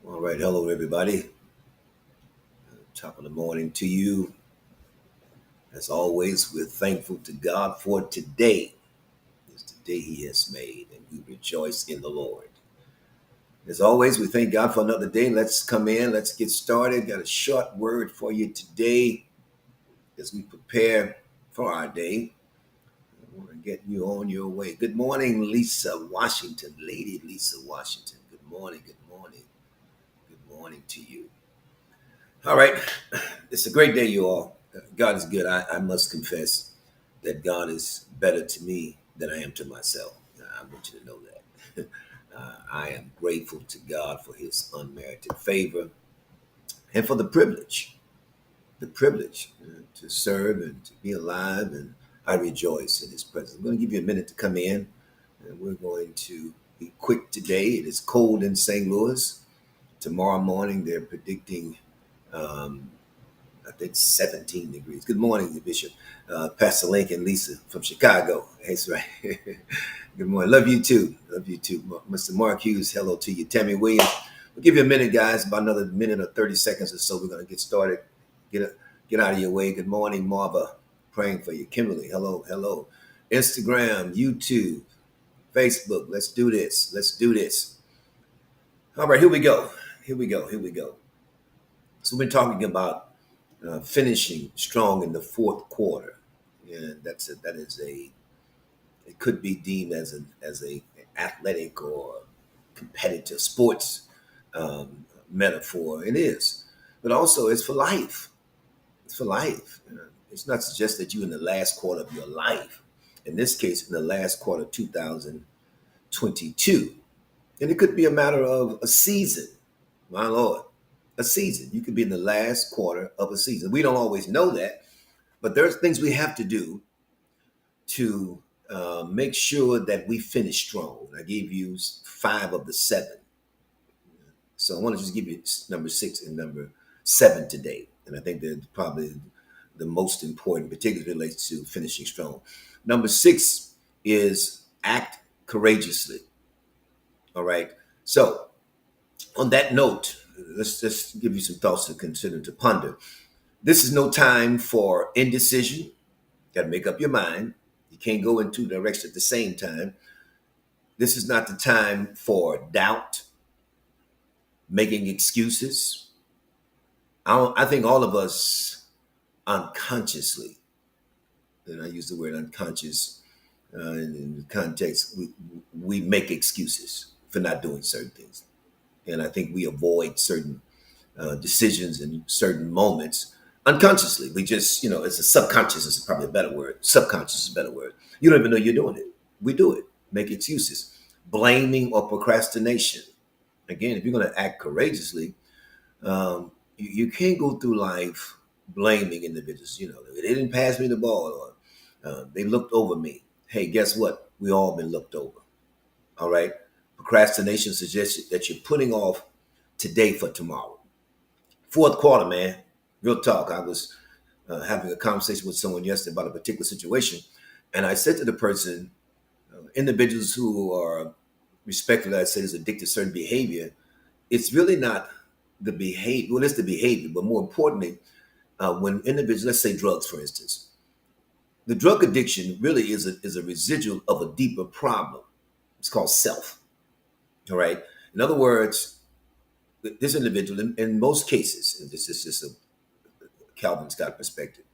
All right, hello everybody. Top of the morning to you. As always, we're thankful to God for today. It's the day He has made, and we rejoice in the Lord. As always, we thank God for another day. Let's come in. Let's get started. Got a short word for you today as we prepare for our day. I want to get you on your way. Good morning, Lisa Washington, Lady Lisa Washington. Good morning. Good morning. Good morning to you. All right. It's a great day, you all. God is good. I must confess that God is better to me than I am to myself. I want you to know that. I am grateful to God for his unmerited favor and for the privilege to serve and to be alive. And I rejoice in his presence. I'm going to give you a minute to come in, and we're going to be quick today. It is cold in St. Louis. Tomorrow morning, they're predicting um, I think 17 degrees. Good morning, Bishop. Pastor Lincoln, Lisa from Chicago. That's right. Good morning. Love you too. Love you too. Mr. Mark Hughes, hello to you. Tammy Williams. We'll give you a minute, guys, about another minute or 30 seconds or so. We're going to get started. Get out of your way. Good morning, Marva. Praying for you. Kimberly, hello, hello. Instagram, YouTube, Facebook. Let's do this. Let's do this. All right, here we go. Here we go. Here we go. So we're talking about finishing strong in the fourth quarter. And that is a it could be deemed as a athletic or competitive sports metaphor. It is, but also it's for life. It's for life. It's not just that you in the last quarter of your life. In this case, in the last quarter of 2022, and it could be a matter of a season. My Lord, a season. You could be in the last quarter of a season. We don't always know that, but there's things we have to do to make sure that we finish strong. I gave you five of the seven. So I want to just give you number six and number seven today. And I think they're probably the most important, particularly relates to finishing strong. Number six is act courageously. All right. So on that note, let's just give you some thoughts to consider, to ponder. This is no time for indecision. Got to make up your mind. You can't go in two directions at the same time. This is not the time for doubt, making excuses. I think all of us unconsciously, and I use the word unconscious in the context, we make excuses for not doing certain things. And I think we avoid certain decisions in certain moments unconsciously. We just, it's a subconscious is probably a better word. Subconscious is a better word. You don't even know you're doing it. We do it. Make excuses. Blaming or procrastination. Again, if you're going to act courageously, you can't go through life blaming individuals. They didn't pass me the ball, or they looked over me. Hey, guess what? We all been looked over. All right. Procrastination suggests that you're putting off today for tomorrow. Fourth quarter, man. Real talk. I was having a conversation with someone yesterday about a particular situation, and I said to the person, individuals who are respectively, I say, is addicted to certain behavior. It's really not the behavior. Well, it's the behavior, but more importantly, when individuals, let's say drugs, for instance, the drug addiction really is a residual of a deeper problem. It's called self. All right. In other words, this individual, in most cases, and this is just a Calvin Scott perspective.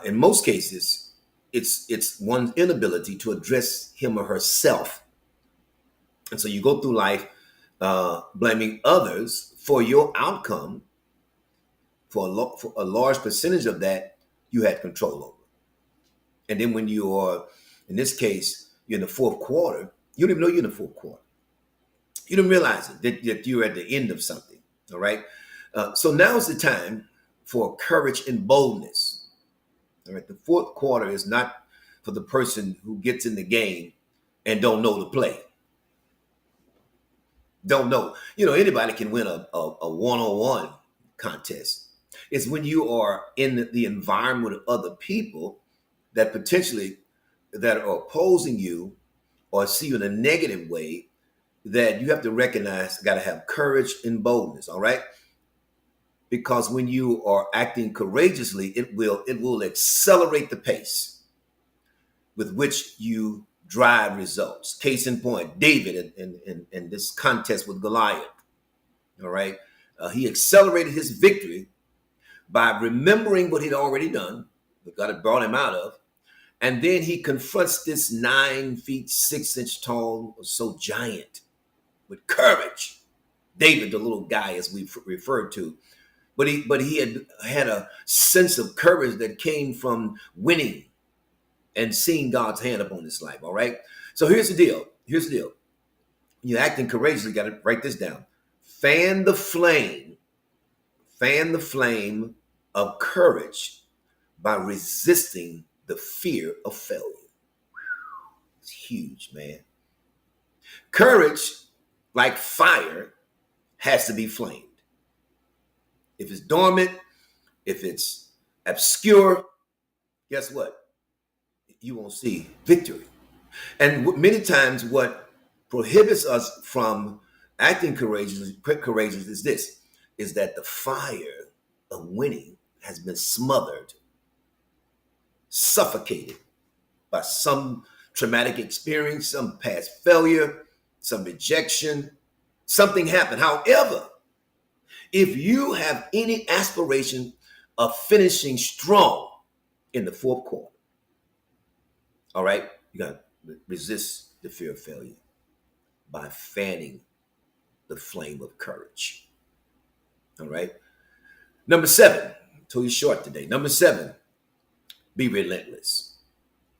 In most cases, it's one's inability to address him or herself, and so you go through life blaming others for your outcome. For a large percentage of that, you had control over. And then when you are, in this case, you're in the fourth quarter, you don't even know you're in the fourth quarter. You don't realize it, that you're at the end of something. All right. So now's the time for courage and boldness. All right. The fourth quarter is not for the person who gets in the game and don't know the play. Don't know. Anybody can win a one-on-one contest. It's when you are in the environment of other people that potentially that are opposing you or see you in a negative way, that you have to recognize, got to have courage and boldness, all right? Because when you are acting courageously, it will accelerate the pace with which you drive results. Case in point, David in this contest with Goliath, all right? He accelerated his victory by remembering what he'd already done, what God had brought him out of, and then he confronts this 9 feet 6 inch tall, so giant, with courage. David, the little guy, as we referred to, but he had a sense of courage that came from winning and seeing God's hand upon his life. All right. So here's the deal. You're acting courageously. You got to write this down. Fan the flame. Fan the flame of courage by resisting the fear of failure. It's huge, man. Courage, like fire, has to be flamed. If it's dormant, if it's obscure, guess what? You won't see victory. And many times what prohibits us from acting courageous is this, is that the fire of winning has been smothered, suffocated by some traumatic experience, some past failure, some rejection, something happened. However, if you have any aspiration of finishing strong in the fourth quarter, all right, you got to resist the fear of failure by fanning the flame of courage. All right. Number 7, told you short today. Number 7, be relentless.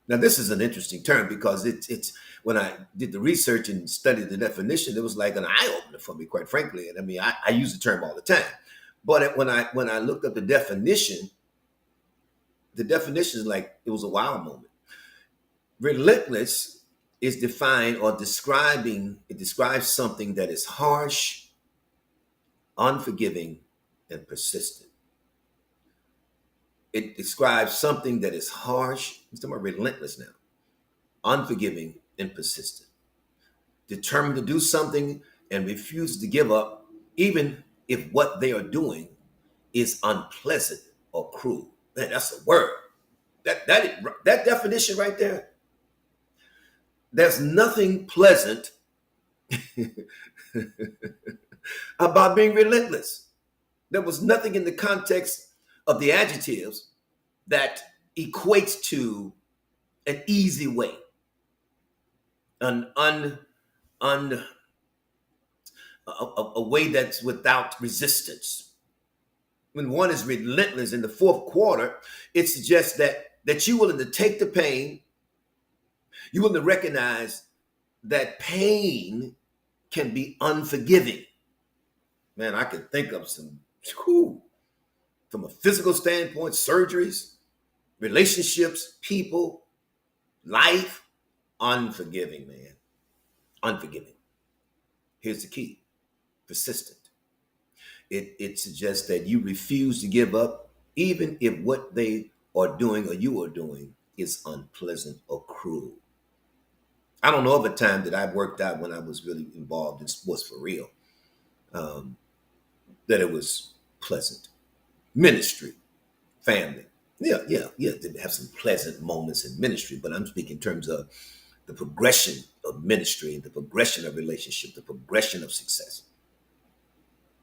Now, this is an interesting term because it's when I did the research and studied the definition, it was like an eye opener for me, quite frankly. And I mean, I use the term all the time, but when I looked up the definition is like it was a wow moment. Relentless is defined or it describes something that is harsh, unforgiving, and persistent. It describes something that is harsh. I'm talking about relentless now, unforgiving, and persistent. Determined to do something and refuses to give up, even if what they are doing is unpleasant or cruel. Man, that's a word. That definition right there. There's nothing pleasant about being relentless. There was nothing in the context of the adjectives that equates to an easy way, a way that's without resistance. When one is relentless in the fourth quarter, it suggests that you're willing to take the pain. You're willing to recognize that pain can be unforgiving. Man, I can think of some, from a physical standpoint, surgeries, relationships, people, life, unforgiving, man. Unforgiving. Here's the key: persistent. It suggests that you refuse to give up, even if what they are doing or you are doing is unpleasant or cruel. I don't know of a time that I've worked out when I was really involved in sports for real, that it was pleasant. Ministry, family. Yeah. Didn't have some pleasant moments in ministry, but I'm speaking in terms of the progression of ministry, the progression of relationship, the progression of success,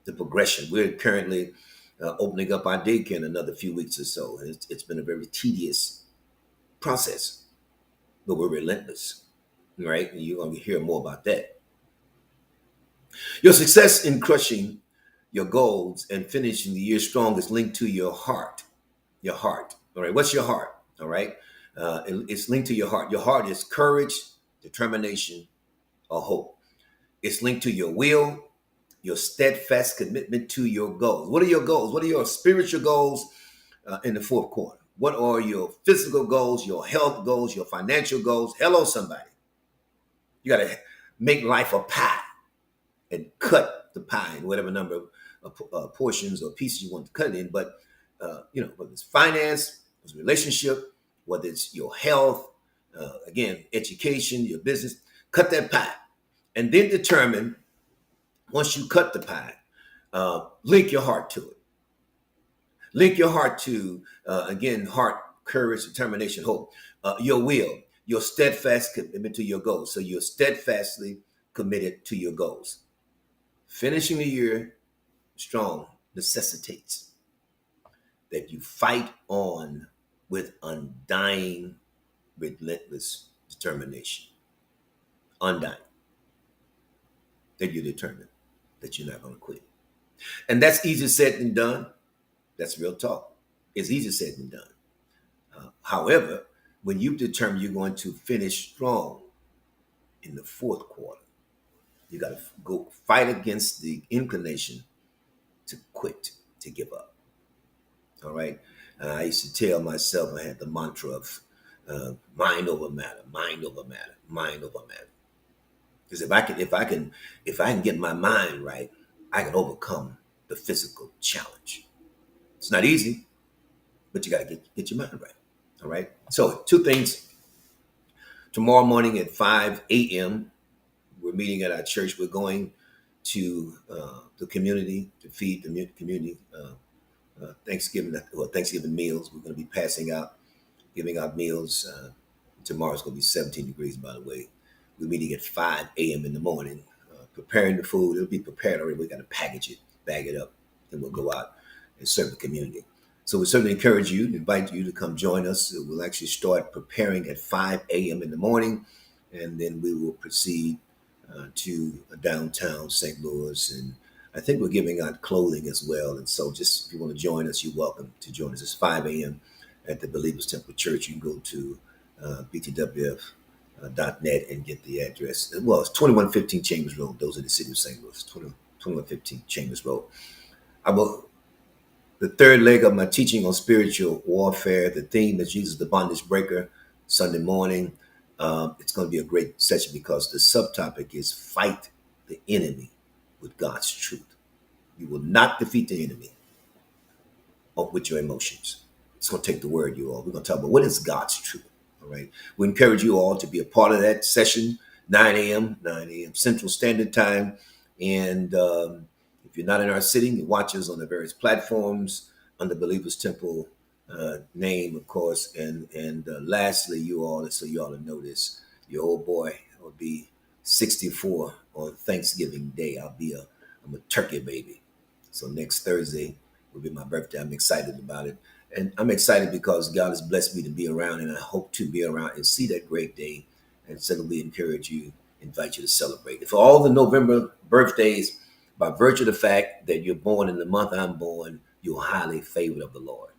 the progression. We're currently opening up our daycare in another few weeks or so. And it's been a very tedious process, but we're relentless, right? And you're going to hear more about that. Your success in crushing your goals and finishing the year strong is linked to your heart. Your heart. All right. What's your heart? All right. It's linked to your heart. Your heart is courage, determination, or hope. It's linked to your will, your steadfast commitment to your goals. What are your goals? What are your spiritual goals in the fourth quarter? What are your physical goals, your health goals, your financial goals? Hello, somebody. You got to make life a pie and cut the pie in whatever number of portions or pieces you want to cut it in. But, whether it's finance, whether it's relationship, whether it's your health, again, education, your business, cut that pie. And then determine, once you cut the pie, link your heart to it. Link your heart to, again, heart, courage, determination, hope. Your will, your steadfast commitment to your goals. So you're steadfastly committed to your goals. Finishing the year strong necessitates that you fight on with undying, relentless determination. Undying. That you're determined that you're not going to quit. And that's easier said than done. That's real talk. It's easier said than done. However, when you determine you're going to finish strong in the fourth quarter, you got to go fight against the inclination to quit, to give up. All right. I used to tell myself, I had the mantra of mind over matter, mind over matter, mind over matter. Because if I can get my mind right, I can overcome the physical challenge. It's not easy, but you got to get your mind right. All right. So two things. Tomorrow morning at 5 a.m., we're meeting at our church. We're going to the community to feed the community Thanksgiving meals. We're going to be giving out meals. Tomorrow's going to be 17 degrees, by the way. We're meeting at 5 a.m. in the morning, preparing the food. It'll be prepared already. We got to package it, bag it up, and we'll go out and serve the community. So we certainly encourage you, invite you to come join us. We'll actually start preparing at 5 a.m. in the morning, and then we will proceed to downtown St. Louis. And I think we're giving out clothing as well. And so just if you want to join us, you're welcome to join us. It's 5 a.m. at the Believers Temple Church. You can go to btwf.net and get the address. Well, it's 2115 Chambers Road. Those are the city of St. Louis, 2115 Chambers Road. The third leg of my teaching on spiritual warfare, the theme is Jesus the Bondage Breaker, Sunday morning. It's going to be a great session because the subtopic is fight the enemy with God's truth. You will not defeat the enemy with your emotions. It's going to take the word, you all. We're going to talk about what is God's truth. All right. We encourage you all to be a part of that session, 9 a.m. Central Standard Time. And if you're not in our city, you watch us on the various platforms under Believers Temple name, of course. And lastly, you all know this, your old boy will be 64 on Thanksgiving Day. I'm a turkey baby. So next Thursday will be my birthday. I'm excited about it. And I'm excited because God has blessed me to be around, and I hope to be around and see that great day. And certainly encourage you, invite you to celebrate. For all the November birthdays, by virtue of the fact that you're born in the month I'm born, you're highly favored of the Lord.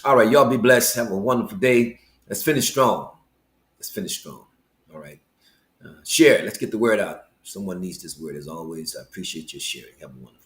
All right, y'all be blessed. Have a wonderful day. Let's finish strong. All right. Share. Let's get the word out. Someone needs this word as always. I appreciate your sharing. Have a wonderful day.